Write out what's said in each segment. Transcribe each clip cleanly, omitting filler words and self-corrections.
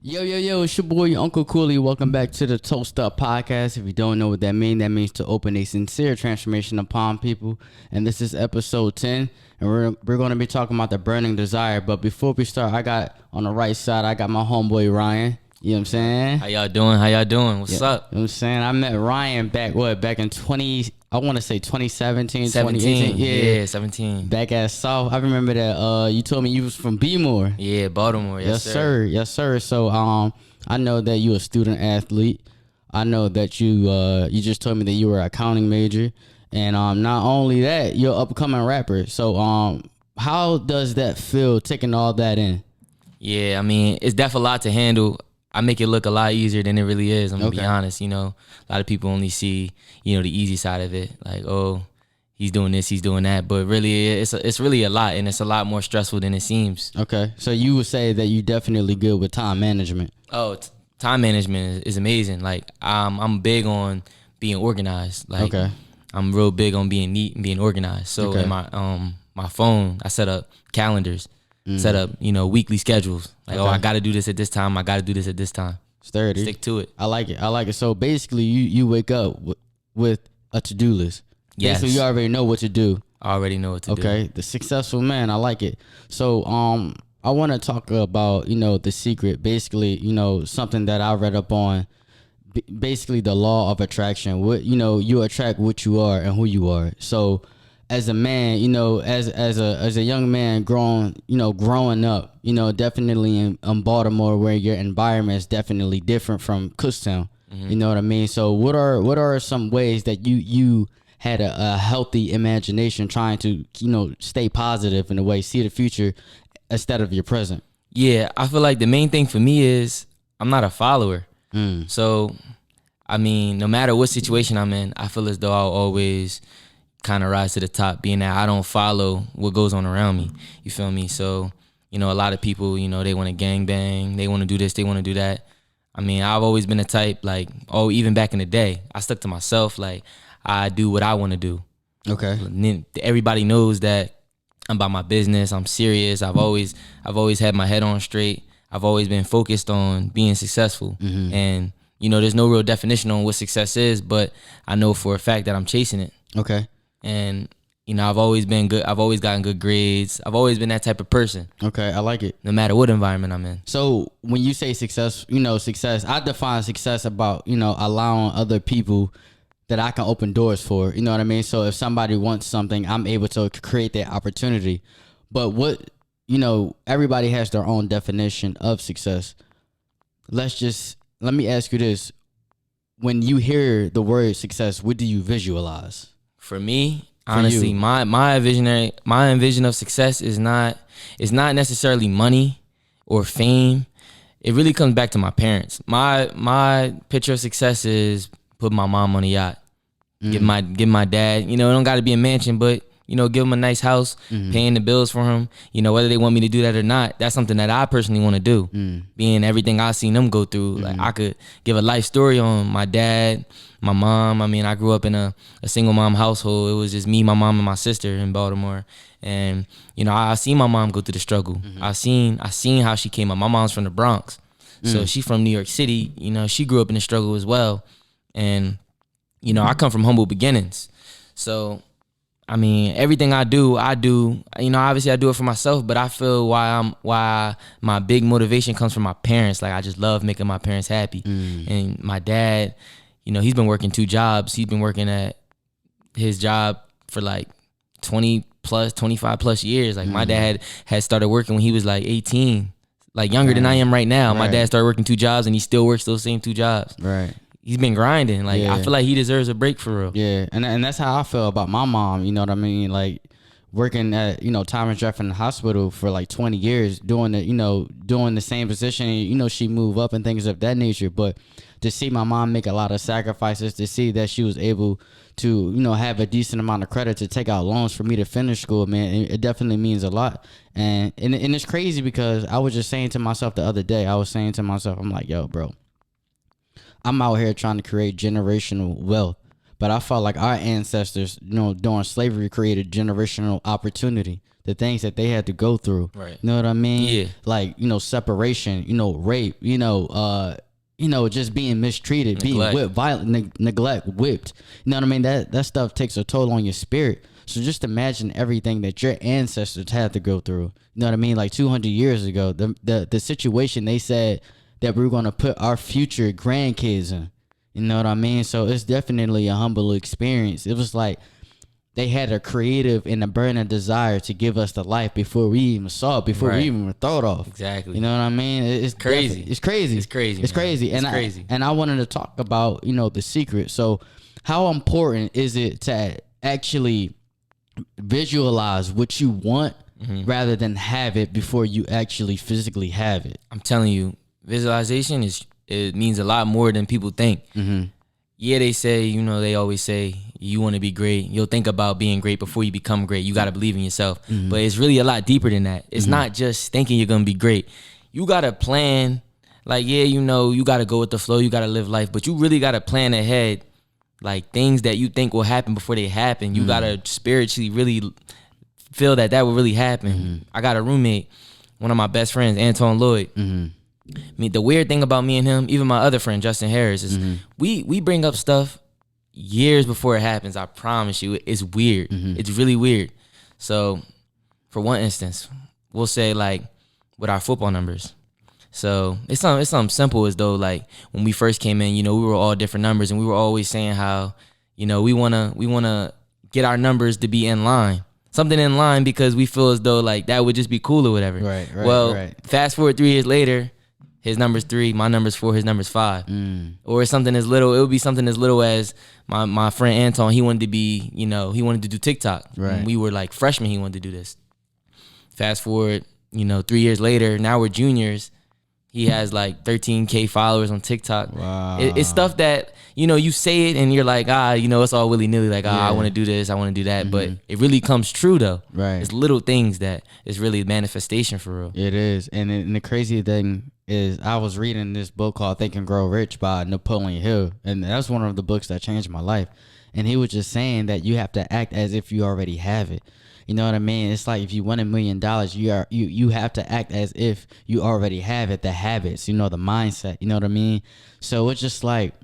Yo, it's your boy, your Uncle Cooley. Welcome back to the Toast Up Podcast. If you don't know what that means to open a sincere transformation upon people. And this is episode 10. And we're going to be talking about the burning desire. But before we start, I got on the right side, I got my homeboy, Ryan. You know what I'm saying? How y'all doing? What's up? You know what I'm saying? I met Ryan back in 2017, 2018. Yeah, 17. Back at South. I remember that you told me you was from Bmore. Yeah, Baltimore. Yes, sir. Yes, sir. So I know that you a student athlete. I know that you just told me that you were an accounting major. And not only that, you're an upcoming rapper. So how does that feel, taking all that in? Yeah, I mean, it's definitely a lot to handle. I make it look a lot easier than it really is. I'm gonna be honest. You know, a lot of people only see, the easy side of it. Like, oh, he's doing this, he's doing that. But really, it's really a lot, and it's a lot more stressful than it seems. Okay, so you would say that you definitely good with time management. Oh, time management is amazing. Like, I'm big on being organized. Like, I'm real big on being neat and being organized. So in my phone, I set up calendars. Set up, weekly schedules. Like, I got to do this at this time. I got to do this at this time. Sturdy. Stick to it. I like it. So basically, you wake up with a to-do list. Yes. So you already know what to do. I already know what to do. Okay. The successful man. I like it. So I want to talk about, The Secret. Basically, something that I read up on. Basically, the law of attraction. What you attract what you are and who you are. So as a man, as a young man growing up, definitely in Baltimore, where your environment is definitely different from Kutztown. Mm-hmm. You know what I mean? So what are some ways that you had a healthy imagination, trying to, stay positive in a way, see the future instead of your present? Yeah, I feel like the main thing for me is I'm not a follower. So, I mean, no matter what situation I'm in, I feel as though I'll always kind of rise to the top, being that I don't follow what goes on around me. You feel me? So, a lot of people, they want to gangbang, they want to do this, they want to do that. I mean, I've always been the type, like, even back in the day, I stuck to myself. Like, I do what I want to do. Okay. Everybody knows that I'm about my business. I'm serious. I've always had my head on straight. I've always been focused on being successful. Mm-hmm. And, there's no real definition on what success is, but I know for a fact that I'm chasing it. Okay. And, I've always been good. I've always gotten good grades. I've always been that type of person. Okay, I like it. No matter what environment I'm in. So when you say success, I define success about, allowing other people that I can open doors for. You know what I mean? So if somebody wants something, I'm able to create that opportunity. But everybody has their own definition of success. Let me ask you this. When you hear the word success, what do you visualize? For me, honestly, my envision of success is not necessarily money or fame. It really comes back to my parents. My picture of success is put my mom on a yacht, give my dad. It don't got to be a mansion, but give him a nice house, paying the bills for him. Whether they want me to do that or not, that's something that I personally want to do. Being everything I've seen them go through, like I could give a life story on my dad, my mom. I mean, I grew up in a single mom household. It was just me, my mom, and my sister in Baltimore. And I seen my mom go through the struggle. I seen how she came up. My mom's from the Bronx, so she's from New York City. She grew up in the struggle as well. And I come from humble beginnings, so. I mean, everything I do, obviously I do it for myself, but I feel why my big motivation comes from my parents. Like, I just love making my parents happy. And my dad, he's been working 2 jobs. He's been working at his job for like 25 plus years. Like, my dad had started working when he was like 18, like younger than I am right now. Right. My dad started working 2 jobs and he still works those same 2 jobs. Right. He's been grinding. Like, I feel like he deserves a break for real. Yeah, and that's how I feel about my mom. You know what I mean? Like, working at Thomas Jefferson Hospital for like 20 years, doing the same position. She moved up and things of that nature. But to see my mom make a lot of sacrifices, to see that she was able to have a decent amount of credit to take out loans for me to finish school, man, it definitely means a lot. And it's crazy because I was just saying to myself the other day, I'm like, yo, bro, I'm out here trying to create generational wealth, but I felt like our ancestors, during slavery created generational opportunity. The things that they had to go through. Right. You know what I mean? Yeah. Like, separation, rape, just being mistreated, Neglect. being whipped, violent, neglect, whipped. You know what I mean? That stuff takes a toll on your spirit. So just imagine everything that your ancestors had to go through. You know what I mean? Like 200 years ago, the situation they said that we were going to put our future grandkids in. You know what I mean? So it's definitely a humble experience. It was like they had a creative and a burning desire to give us the life before we even saw it, before we even thought of. Exactly. You know what I mean? It's crazy. It's crazy. It's crazy. It's crazy. It's And crazy. I wanted to talk about, The Secret. So how important is it to actually visualize what you want rather than have it before you actually physically have it? I'm telling you, visualization it means a lot more than people think. Yeah, they say, they always say you want to be great. You'll think about being great before you become great. You got to believe in yourself. But it's really a lot deeper than that. It's not just thinking you're going to be great. You got to plan. Like, you got to go with the flow. You got to live life. But you really got to plan ahead, like things that you think will happen before they happen. You got to spiritually really feel that will really happen. I got a roommate, one of my best friends, Anton Lloyd. I mean, the weird thing about me and him, even my other friend Justin Harris, is we bring up stuff years before it happens. I promise you, it's weird. It's really weird. So, for one instance, we'll say like with our football numbers. So it's something simple as though like when we first came in, we were all different numbers, and we were always saying how we wanna get our numbers to be in line. Something in line because we feel as though like that would just be cool or whatever. Right. Fast forward 3 years later, his number's 3, my number's 4, his number's 5. Or it would be something as little as my friend Anton, he wanted to be, he wanted to do TikTok. Right. When we were like freshmen, he wanted to do this. Fast forward, 3 years later, now we're juniors. He has like 13K followers on TikTok. Wow. It's stuff that, you say it and you're like, it's all willy-nilly. Like, I want to do this, I want to do that. But it really comes true, though. Right. It's little things that is really manifestation for real. It is. And the crazy thing is I was reading this book called Think and Grow Rich by Napoleon Hill. And that's one of the books that changed my life. And he was just saying that you have to act as if you already have it. You know what I mean? It's like if you win $1 million, you have to act as if you already have it, the habits, the mindset. You know what I mean? So it's just like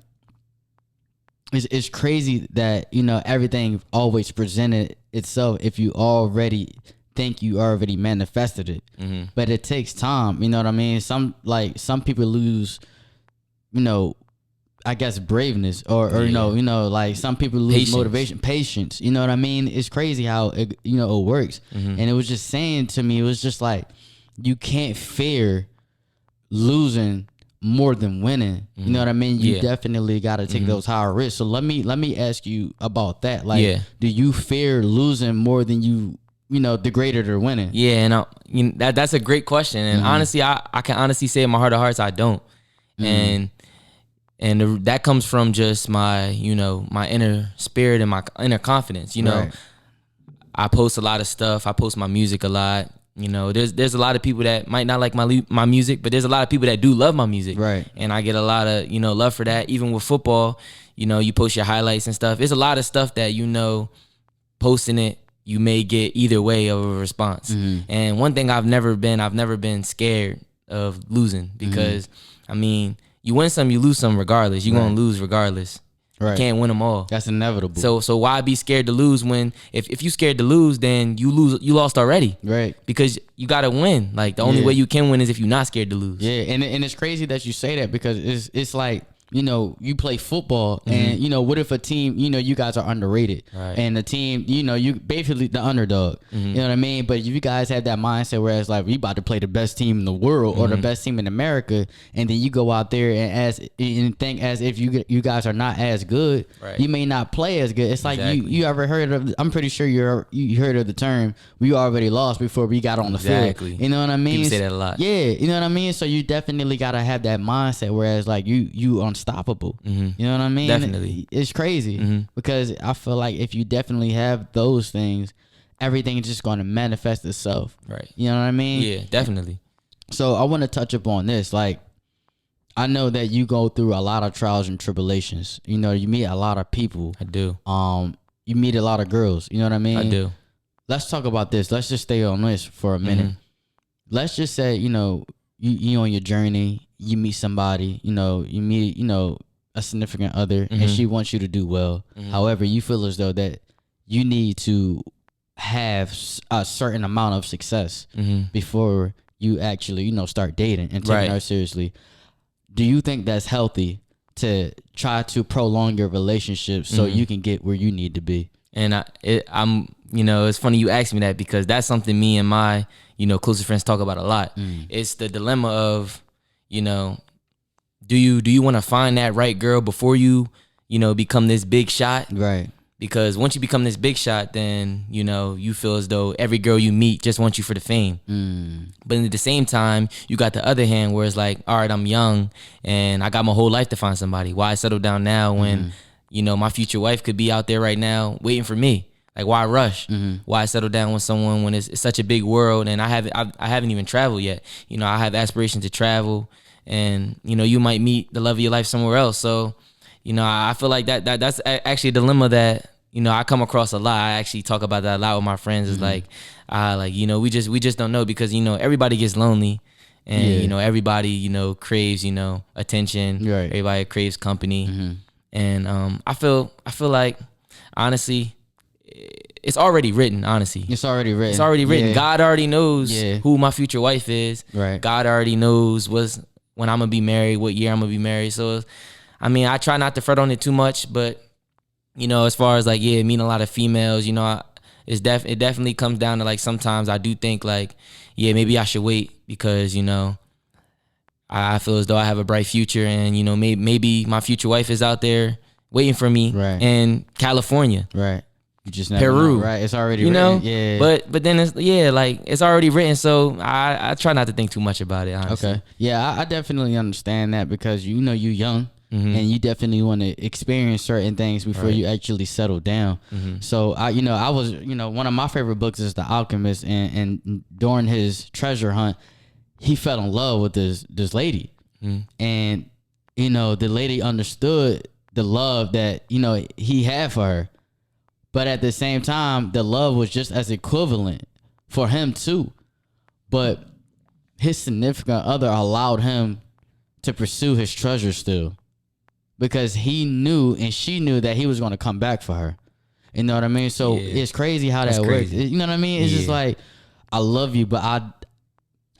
it's crazy that everything always presented itself if you already think you already manifested it. But it takes time. You know what I mean? Some people lose, I guess braveness or like some people lose Patience. motivation, patience. You know what I mean? It's crazy how it works. And it was just saying to me, it was just like you can't fear losing more than winning. You know what I mean? You definitely got to take those higher risks. So let me ask you about that. Like, do you fear losing more than you the greater the winning? Yeah, and that's a great question. And honestly, I can honestly say in my heart of hearts, I don't. And that comes from just my, my inner spirit and my inner confidence. Right. I post a lot of stuff. I post my music a lot. There's a lot of people that might not like my music, but there's a lot of people that do love my music. Right. And I get a lot of, love for that. Even with football, you post your highlights and stuff. There's a lot of stuff that, posting it, you may get either way of a response. And one thing I've never been scared of losing because, you win some, you lose some regardless. You're going to lose regardless. Right. You can't win them all. That's inevitable. So why be scared to lose when if you scared to lose, then you lost already. Right. Because you got to win. Like the only way you can win is if you're not scared to lose. Yeah, and it's crazy that you say that because it's like you play football and what if a team, you guys are underrated and the team, you basically the underdog, you know what I mean? But if you guys have that mindset where it's like we about to play the best team in the world or the best team in America, and then you go out there and think as if you guys are not as good, you may not play as good. It's like you ever heard of? I'm pretty sure you heard of the term "we already lost before we got on the field." You know what I mean? People say that a lot. Yeah, you know what I mean. So you definitely gotta have that mindset. Whereas like you unstoppable. You know what I mean? Definitely. It's crazy because I feel like if you definitely have those things, everything is just going to manifest itself. Right. You know what I mean? Yeah, definitely. So I want to touch upon this. Like, I know that you go through a lot of trials and tribulations. You know, you meet a lot of people. I do. You meet a lot of girls. You know what I mean? I do. Let's talk about this. Let's just stay on this for a minute. Let's just say, you know, you on your journey, you meet somebody, you meet, a significant other, and she wants you to do well. However, you feel as though that you need to have a certain amount of success before you actually, start dating and taking her seriously. Do you think that's healthy to try to prolong your relationship so you can get where you need to be? And I'm, it's funny you asked me that, because that's something me and my, closest friends talk about a lot. It's the dilemma of, do you want to find that right girl before you, become this big shot? Right. Because once you become this big shot, then, you feel as though every girl you meet just wants you for the fame. But at the same time, you got the other hand where it's like, all right, I'm young and I got my whole life to find somebody. Why settle down now when, my future wife could be out there right now waiting for me? Like, why rush? Why settle down with someone when it's such a big world and I haven't even traveled yet? I have aspirations to travel, and, you might meet the love of your life somewhere else. So, I feel like that's actually a dilemma that, I come across a lot. I actually talk about that a lot with my friends. It's like, we just don't know, because, everybody gets lonely, and, everybody, craves, attention. Right. Everybody craves company. And I feel like, honestly, it's already written, honestly. It's already written. It's already written. Yeah. God already knows who my future wife is. Right. God already knows when I'm going to be married, what year I'm going to be married. So, I try not to fret on it too much, but, as far as like, meeting a lot of females, it definitely comes down to like, sometimes I do think like, maybe I should wait, because, I feel as though I have a bright future, and, maybe my future wife is out there waiting for me in California. Right. You just never Peru. know, right? It's already written. Yeah. But then it's, like, it's already written. So I try not to think too much about it, honestly. Okay. Yeah, I definitely understand that, because, you're young. And you definitely want to experience certain things before you actually settle down. So I was, one of my favorite books is The Alchemist, and during his treasure hunt, he fell in love with this lady, and the lady understood the love that he had for her, but at the same time, the love was just as equivalent for him too. But his significant other allowed him to pursue his treasure still, because he knew and she knew that he was going to come back for her. You know what I mean? So it's crazy how that works. You know what I mean? It's just like, I love you, but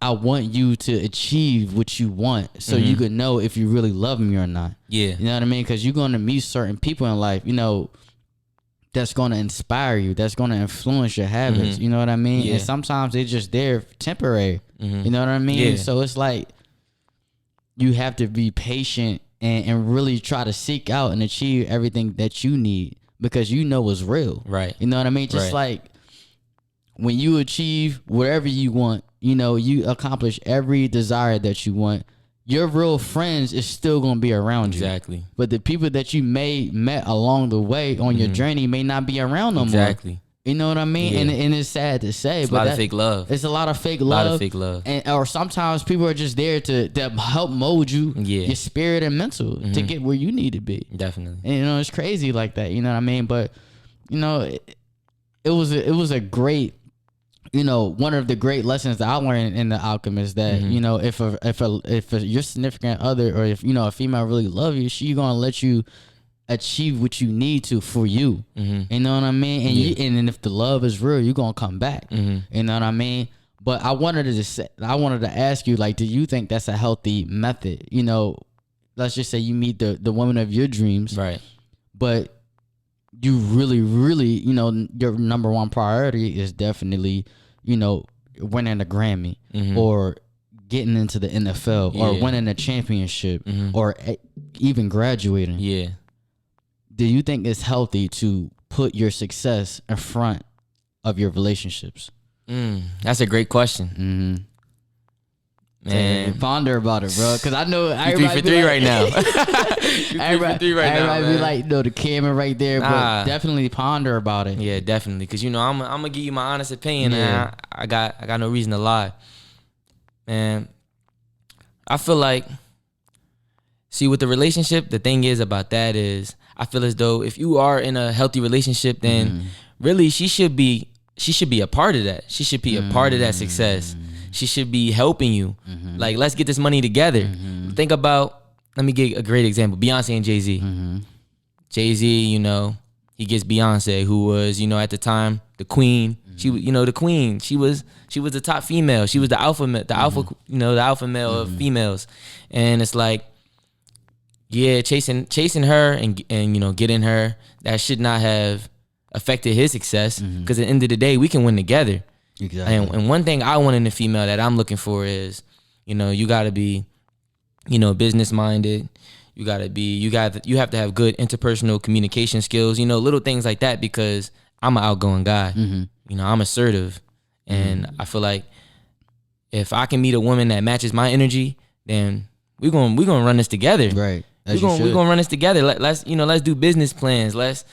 I want you to achieve what you want, so you could know if you really love me or not. Yeah. You know what I mean? Because you're going to meet certain people in life, that's going to inspire you, that's going to influence your habits. You know what I mean? And sometimes they're just there temporary. You know what I mean? So it's like, you have to be patient and really try to seek out and achieve everything that you need, because it's real. Right. You know what I mean? Just like when you achieve whatever you want, you accomplish every desire that you want, your real friends is still going to be around you. Exactly. But the people that you met along the way on your journey may not be around no more. Exactly. You know what I mean? Yeah. And it's sad to say, but a lot of fake love. It's a lot of fake love. A lot of fake love. Or sometimes people are just there to help mold you, your spirit and mental, to get where you need to be. Definitely. And it's crazy like that. You know what I mean? But it was a great, one of the great lessons that I learned in The Alchemist, that if your significant other, or if a female really love you, she gonna let you achieve what you need to for you. You know what I mean? And and if the love is real, you're gonna come back. You know what I mean? But I wanted to ask you, like, do you think that's a healthy method? Let's just say you meet the woman of your dreams, right? But you really, your number one priority is definitely, winning a Grammy, or getting into the NFL, or winning a championship, or even graduating. Yeah. Do you think it's healthy to put your success in front of your relationships? That's a great question. Man, ponder about it, bro. Because I know everybody 3 for 3 right now. Everybody be like, the camera right there, but definitely ponder about it. Yeah, definitely. Because I'm gonna give you my honest opinion, and I got no reason to lie. And I feel like See, with the relationship, the thing is about that is I feel as though if you are in a healthy relationship, then really she should be a part of that. She should be a part of that success. She should be helping you. Like, let's get this money together. Think about, let me give a great example. Beyonce and Jay-Z. Jay-Z, you know, he gets Beyonce, who was, you know, at the time the queen. She, you know, the queen. She was the top female. She was the alpha, you know, the alpha male of females. And it's like, yeah, chasing her and you know, getting her, that should not have affected his success, because at the end of the day, we can win together. Exactly. And one thing I want in a female that I'm looking for is, you know, you got to be, you know, business minded. You have to have good interpersonal communication skills, you know, little things like that, because I'm an outgoing guy. You know, I'm assertive, and I feel like if I can meet a woman that matches my energy, then we're going to run this together. Right. We're gonna run this together. Let's do business plans. Let's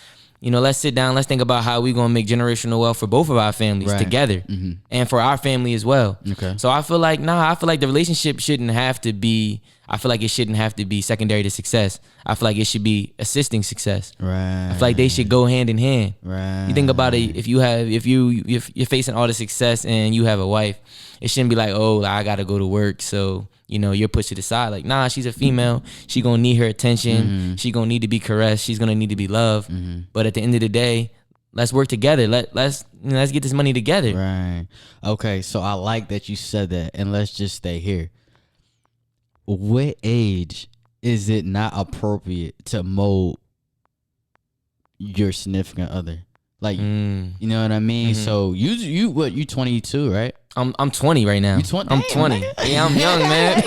sit down. Let's think about how we're gonna make generational wealth for both of our families together, and for our family as well. Okay. So I feel like the relationship shouldn't have to be. I feel like it shouldn't have to be secondary to success. I feel like it should be assisting success. Right. I feel like they should go hand in hand. Right. You think about it. If you're facing all the success and you have a wife, it shouldn't be like, oh, I gotta go to work, so you know you're pushed to the side. Like, nah, she's a female. She gonna need her attention. She gonna need to be caressed. She's gonna need to be loved. But at the end of the day, let's work together. Let's get this money together. Right. Okay. So I like that you said that, and let's just stay here. What age is it not appropriate to mold your significant other? Like, you know what I mean? So you 22, right? I'm 20 right now. You 20? I'm 20. Yeah, I'm young, man.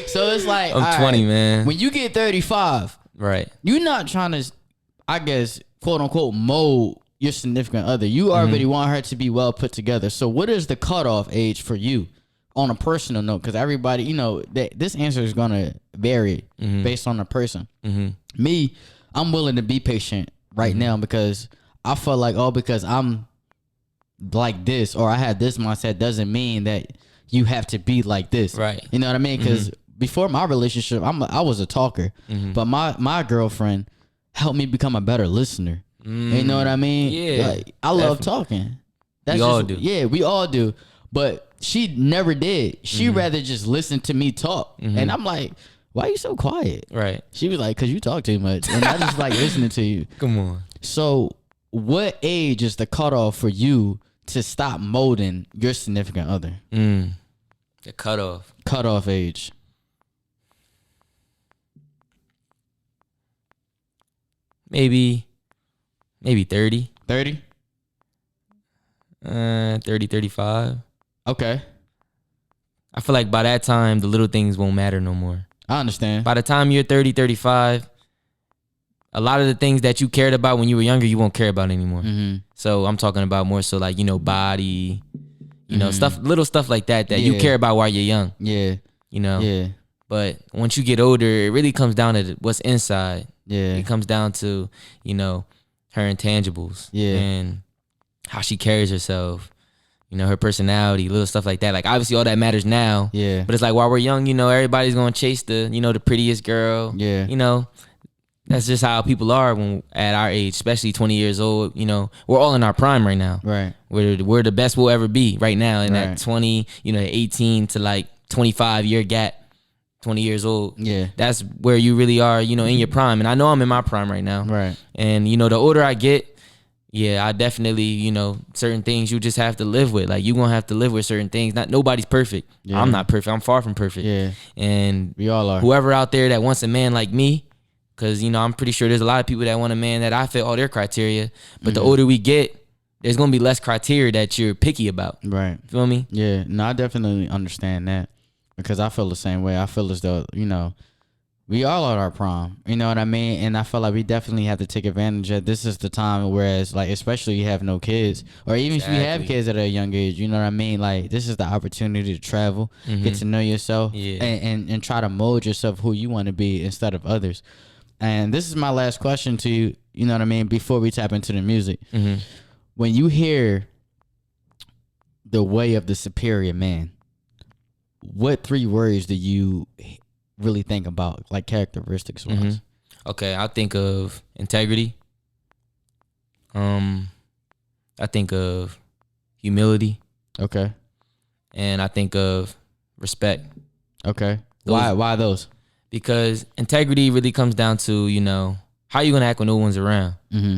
So it's like, I'm 20, man. When you get 35, right? You're not trying to, I guess, quote unquote, mold your significant other. You already want her to be well put together. So what is the cutoff age for you? On a personal note, because everybody, you know, this answer is gonna vary based on the person. Me, I'm willing to be patient right now, because I feel like, because I'm like this, or I had this mindset, doesn't mean that you have to be like this. Right. You know what I mean? Because before my relationship, I was a talker, but my girlfriend helped me become a better listener. You know what I mean? Yeah. Like, I love talking. We all do. Yeah, we all do. But she never did. She rather just listen to me talk. And I'm like, why are you so quiet? Right. She was like, because you talk too much. And I just like listening to you. Come on. So what age is the cutoff for you to stop molding your significant other? The cutoff. Cutoff age. Maybe 30. 30? 30, 35. Okay. I feel like by that time, the little things won't matter no more. I understand. By the time you're 30, 35, a lot of the things that you cared about when you were younger, you won't care about anymore. So I'm talking about more so like, you know, body, you know, little stuff like that you care about while you're young. Yeah. You know? Yeah. But once you get older, it really comes down to what's inside. Yeah. It comes down to, you know, her intangibles. Yeah. And how she carries herself. You know, her personality, little stuff like that. Like, obviously, all that matters now. Yeah. But it's like, while we're young, you know, everybody's going to chase the prettiest girl. Yeah. You know, that's just how people are when at our age, especially 20 years old. You know, we're all in our prime right now. Right. We're the best we'll ever be right now. In Right. that 20, 18 to like 25 year gap, 20 years old. Yeah. That's where you really are, you know, in your prime. And I know I'm in my prime right now. Right. And, you know, the older I get, yeah, I definitely, you know, certain things you just have to live with. Like, you're going to have to live with certain things. Nobody's perfect. Yeah. I'm not perfect. I'm far from perfect. Yeah. And We all are. whoever out there that wants a man like me, because, you know, I'm pretty sure there's a lot of people that want a man that I fit all their criteria. But the older we get, there's going to be less criteria that you're picky about. Right. Feel me? Yeah. No, I definitely understand that, because I feel the same way. I feel as though, you know, we all at our prime, you know what I mean? And I feel like we definitely have to take advantage of this. Is the time, whereas, like, especially you have no kids, or even if you have kids at a young age, you know what I mean? Like, this is the opportunity to travel, get to know yourself, and try to mold yourself who you want to be instead of others. And this is my last question to you, you know what I mean, before we tap into the music. When you hear the way of the superior man, what 3 words do you really think about, like characteristics wise? Okay, I think of integrity. I think of humility. Okay. And I think of respect. Okay. Why those? Because integrity really comes down to, how you gonna act when no one's around.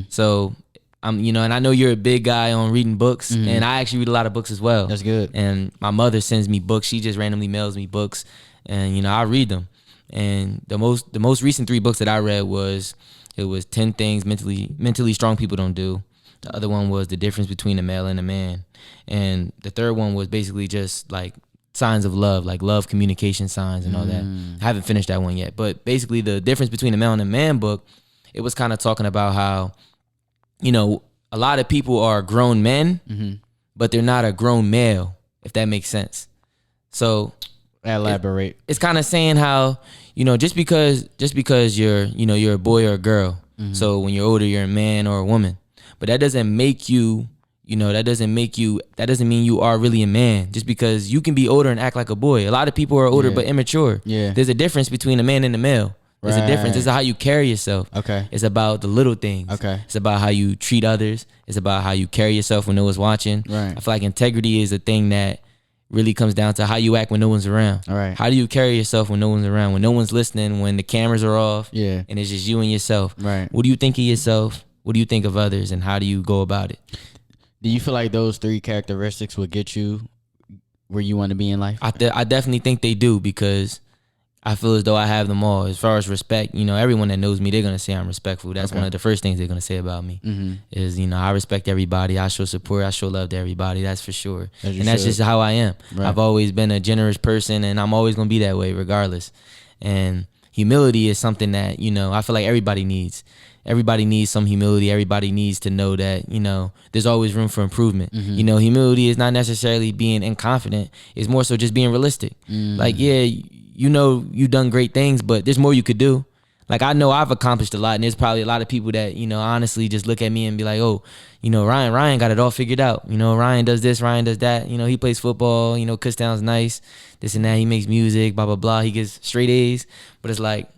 So and I know you're a big guy on reading books, and I actually read a lot of books as well. That's good. And my mother sends me books. She just randomly mails me books, and I read them. And the most recent 3 books that I read was 10 things mentally strong people don't do. The other one was the difference between a male and a man, and the third one was basically just like signs of love, like love communication signs and all that. I haven't finished that one yet, but basically the difference between a male and a man book, it was kind of talking about how, a lot of people are grown men, but they're not a grown male, if that makes sense. So elaborate. It's kind of saying how, just because you're a boy or a girl, so when you're older, you're a man or a woman, but that doesn't make you, that doesn't mean you are really a man. Just because you can be older and act like a boy. A lot of people are older but immature. Yeah. There's a difference between a man and a male. There's a difference. It's how you carry yourself. Okay. It's about the little things. Okay. It's about how you treat others. It's about how you carry yourself when no one's watching. Right. I feel like integrity is a thing that really comes down to how you act when no one's around. All right. How do you carry yourself when no one's around, when no one's listening, when the cameras are off, Yeah. and it's just you and yourself. Right. What do you think of yourself? What do you think of others, and how do you go about it? Do you feel like those 3 characteristics will get you where you want to be in life? I definitely think they do, because I feel as though I have them all. As far as respect, everyone that knows me, they're going to say I'm respectful. That's one of the first things they're going to say about me is, I respect everybody. I show support. I show love to everybody. That's for sure. That's just how I am. Right. I've always been a generous person, and I'm always going to be that way regardless. And humility is something that, I feel like everybody needs. Everybody needs some humility. Everybody needs to know that, there's always room for improvement. Humility is not necessarily being inconfident. It's more so just being realistic. Like, yeah, you've done great things, but there's more you could do. Like, I know I've accomplished a lot, and there's probably a lot of people that, honestly just look at me and be like, oh, Ryan got it all figured out. Ryan does this, Ryan does that. He plays football, Kutztown's nice, this and that. He makes music, blah, blah, blah. He gets straight A's. But it's like,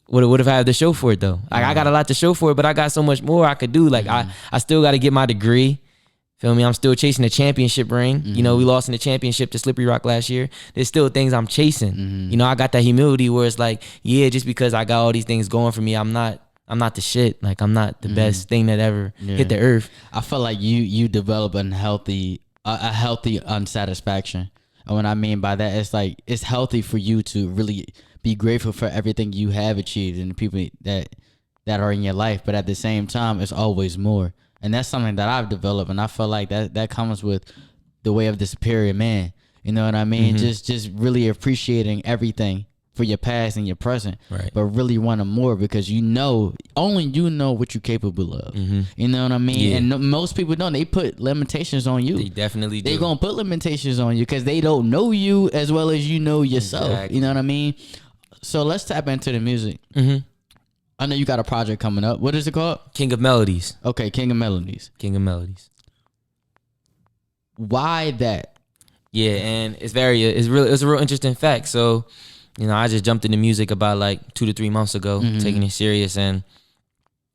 what if I have to show for it though? Like, I got a lot to show for it, but I got so much more I could do. Like, I still got to get my degree. Feel me? I'm still chasing a championship ring. We lost in the championship to Slippery Rock last year. There's still things I'm chasing. I got that humility where it's like, yeah, just because I got all these things going for me, I'm not the shit. Like, I'm not the best thing that ever hit the earth. I feel like you develop a healthy unsatisfaction. And what I mean by that, it's like, it's healthy for you to really be grateful for everything you have achieved and the people that are in your life. But at the same time, it's always more. And that's something that I've developed. And I feel like that comes with the way of the superior man. You know what I mean? Just really appreciating everything for your past and your present, right? But really wanting more because only you know what you're capable of. You know what I mean? Yeah. And most people don't. They put limitations on you. They definitely do. They're going to put limitations on you because they don't know you as well as you know yourself. Exactly. You know what I mean? So let's tap into the music. I know you got a project coming up. What is it called? King of Melodies. Okay, King of Melodies. King of Melodies. Why that? Yeah, and it's a real interesting fact. So, I just jumped into music about like 2 to 3 months ago, taking it serious, and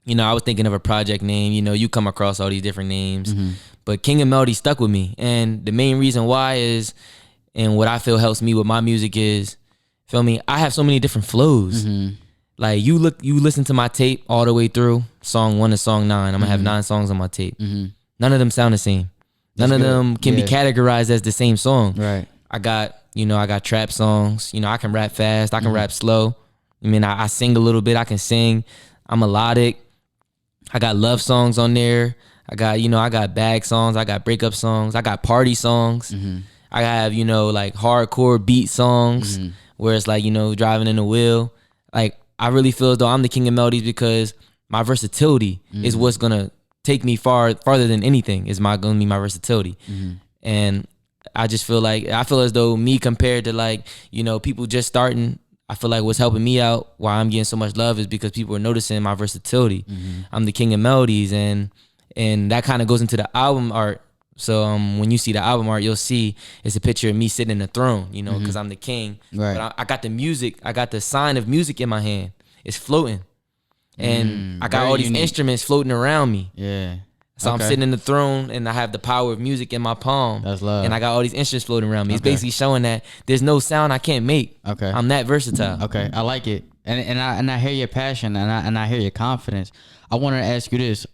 I was thinking of a project name. You come across all these different names, but King of Melodies stuck with me, and the main reason why is, and what I feel helps me with my music is, feel me, I have so many different flows. Like, you listen to my tape all the way through, song 1 to song 9. I'm gonna have 9 songs on my tape. None of them sound the same. None of them can be categorized as the same song. Right. I got trap songs. I can rap fast. I can rap slow. I sing a little bit. I can sing. I'm melodic. I got love songs on there. I got bag songs. I got breakup songs. I got party songs. I have, like hardcore beat songs where it's like, driving in the wheel. Like, I really feel as though I'm the king of melodies because my versatility is what's gonna take me farther than anything. Gonna be my versatility, and I feel as though me compared to like people just starting. I feel like what's helping me out, why I'm getting so much love, is because people are noticing my versatility. I'm the king of melodies, and that kind of goes into the album art. So when you see the album art, you'll see it's a picture of me sitting in the throne, you know, because I'm the king. Right. But I got the music, I got the sign of music in my hand. It's floating. And I got all these instruments floating around me. Yeah. So I'm sitting in the throne and I have the power of music in my palm. That's love. And I got all these instruments floating around me. It's basically showing that there's no sound I can't make. Okay. I'm that versatile. Okay. I like it. And I hear your passion and I hear your confidence. I want to ask you this.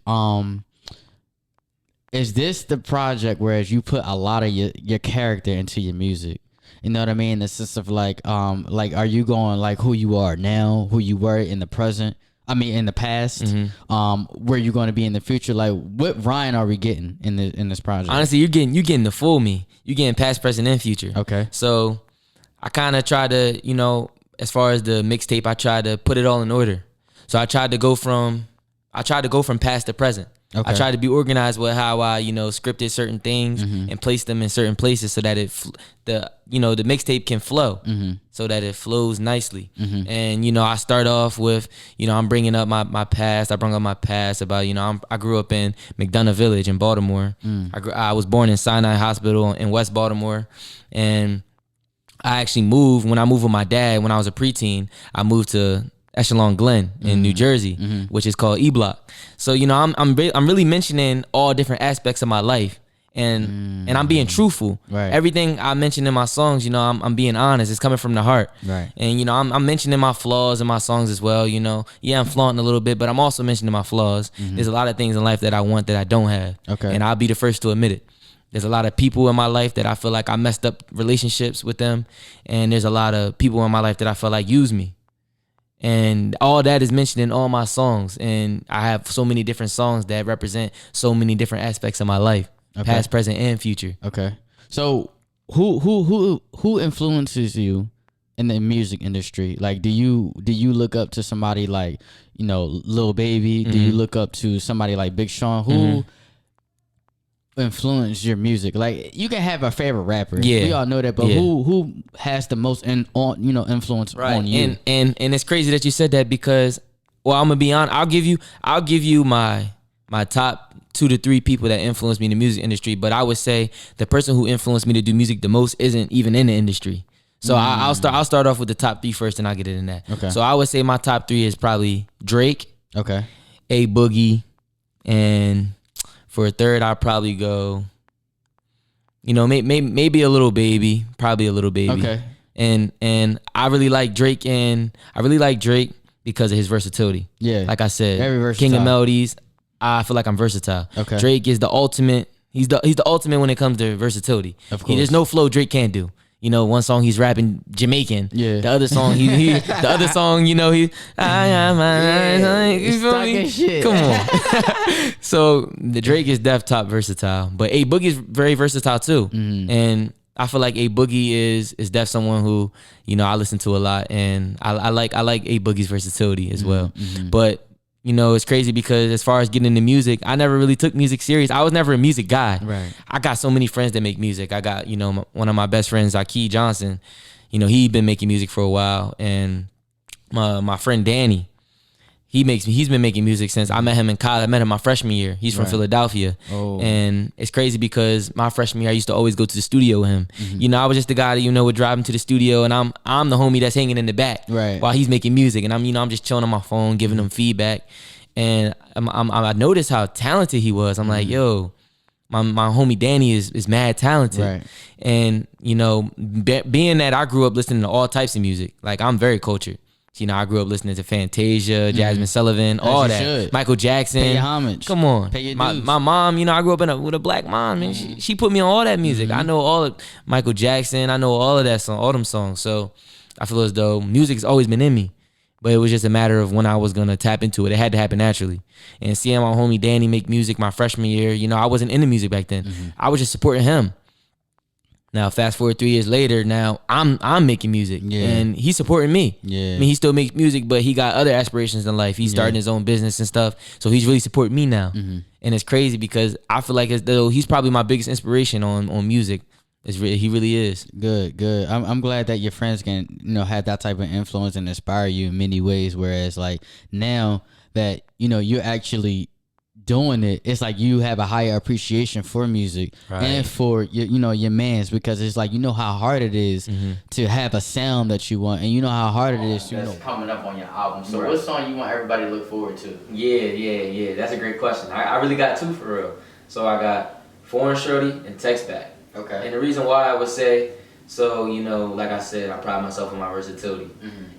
Is this the project whereas you put a lot of your character into your music? You know what I mean? In the sense of like are you going like who you are now, who you were in the present? I mean, in the past, where you going to be in the future? Like, what Ryan are we getting in this project? Honestly, you're getting the full me. You're getting past, present, and future. Okay. So I kind of try to, you know, as far as the mixtape, I try to put it all in order. So I tried to go from past to present. Okay. I tried to be organized with how I, you know, scripted certain things and placed them in certain places so that the mixtape can flow, so that it flows nicely. And you know, I start off with, you know, I'm bringing up my past. I bring up my past about, you know, I grew up in McDonough Village in Baltimore. I was born in Sinai Hospital in West Baltimore, and I actually moved when I moved with my dad when I was a preteen. I moved to Echelon Glen in New Jersey, which is called E Block. So you know, I'm really mentioning all different aspects of my life, and I'm being truthful. Right. Everything I mention in my songs, you know, I'm being honest. It's coming from the heart. Right. And you know, I'm mentioning my flaws in my songs as well. You know, yeah, I'm flaunting a little bit, but I'm also mentioning my flaws. There's a lot of things in life that I want that I don't have. Okay. And I'll be the first to admit it. There's a lot of people in my life that I feel like I messed up relationships with them, and there's a lot of people in my life that I feel like use me. And all that is mentioned in all my songs. And I have so many different songs that represent so many different aspects of my life, past, present, and future. Okay. So who influences you in the music industry? Like, do you look up to somebody like, you know, Lil Baby? Do you look up to somebody like Big Sean? Who influence your music? Like, you can have a favorite rapper, we all know that, but who has the most influence on you? And it's crazy that you said that, because, well, I'm gonna be honest, I'll give you my top 2 to 3 people that influenced me in the music industry, but I would say the person who influenced me to do music the most isn't even in the industry. So I'll start off with the top 3 first, and I'll get it in that. Okay. So I would say my top 3 is probably Drake, Okay. A Boogie, and for a third, I'll probably go, you know, maybe a Little Baby, probably a Little Baby. Okay. And I really like Drake, because of his versatility. Yeah. Like I said, Very versatile. King of Melodies, I feel like I'm versatile. Okay. Drake is the ultimate. He's the ultimate when it comes to versatility. Of course. There's no flow Drake can't do. You know, one song he's rapping Jamaican. Yeah. The other song the other song, you know, you feel me? Shit. Come on. So the Drake is top versatile, but A Boogie is very versatile too. And I feel like A Boogie is def someone who, you know, I listen to a lot, and I like A Boogie's versatility as well. But you know, it's crazy because as far as getting into music, I never really took music serious. I was never a music guy. Right. I got so many friends that make music. I got, you know, one of my best friends, Akee Johnson. You know, he been making music for a while, and my friend Danny, he's been making music since I met him in college. I met him my freshman year. He's from Philadelphia. Oh. And it's crazy because my freshman year, I used to always go to the studio with him. You know, I was just the guy that, you know, would drive him to the studio, and I'm the homie that's hanging in the back while he's making music. And I'm just chilling on my phone, giving him feedback. And I noticed how talented he was. I'm like, yo, my homie Danny is mad talented. Right. And, you know, being that I grew up listening to all types of music, like I'm very cultured. You know, I grew up listening to Fantasia, Jasmine Sullivan, all that. Should. Michael Jackson. Pay your homage. Come on. Pay your my dues. mom, you know, I grew up with a black mom, and she put me on all that music. I know all of Michael Jackson. I know all of that song, all them songs. So I feel as though music's always been in me. But it was just a matter of when I was going to tap into it. It had to happen naturally. And seeing my homie Danny make music my freshman year, you know, I wasn't into music back then. I was just supporting him. Now, fast forward 3 years later, now I'm making music, and he's supporting me. Yeah. I mean, he still makes music, but he got other aspirations in life. He's starting his own business and stuff, so he's really supporting me now. And it's crazy because I feel like as though he's probably my biggest inspiration on music. He really is. Good. I'm glad that your friends can, you know, have that type of influence and inspire you in many ways. Whereas like now that, you know, you're actually doing it, it's like you have a higher appreciation for music and for your mans, because it's like how hard it is to have a sound that you want, and how hard it is to coming up on your album. So what song you want everybody to look forward to? Yeah. That's a great question. I really got two for real. So I got Foreign Shorty and Text Back. Okay. And the reason why I would say, so like I said, I pride myself on my versatility,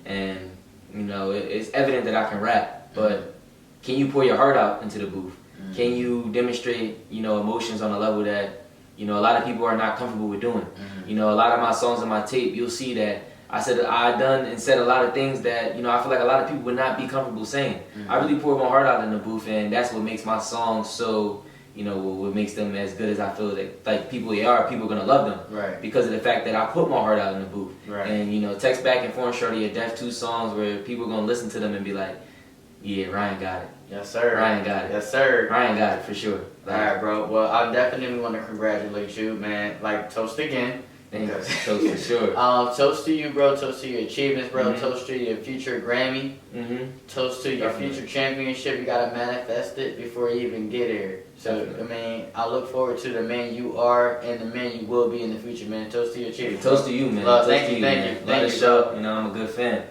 and it's evident that I can rap, but can you pour your heart out into the booth? Can you demonstrate, emotions on a level that, a lot of people are not comfortable with doing? A lot of my songs on my tape, you'll see that I done and said a lot of things that, I feel like a lot of people would not be comfortable saying. I really pour my heart out in the booth, and that's what makes my songs so, what makes them as good as I feel that, like, people are gonna love them. Right. Because of the fact that I put my heart out in the booth. Right. And, Text Back and Foreign Shorty are def two songs where people are gonna listen to them and be like, yeah, Ryan got it. Yes, sir. Ryan got it. Yes, sir. Ryan got it for sure. All right, bro. Well, I definitely want to congratulate you, man. Like, toast again. Thank you. Toast for sure. Toast to you, bro. Toast to your achievements, bro. Toast to your future Grammy. Toast to your future championship. You gotta manifest it before you even get here. So, Definitely. I look forward to the man you are and the man you will be in the future, man. Toast to your achievements. Toast to you, man. Love, Toast thank to you, man. thank you. Show. I'm a good fan.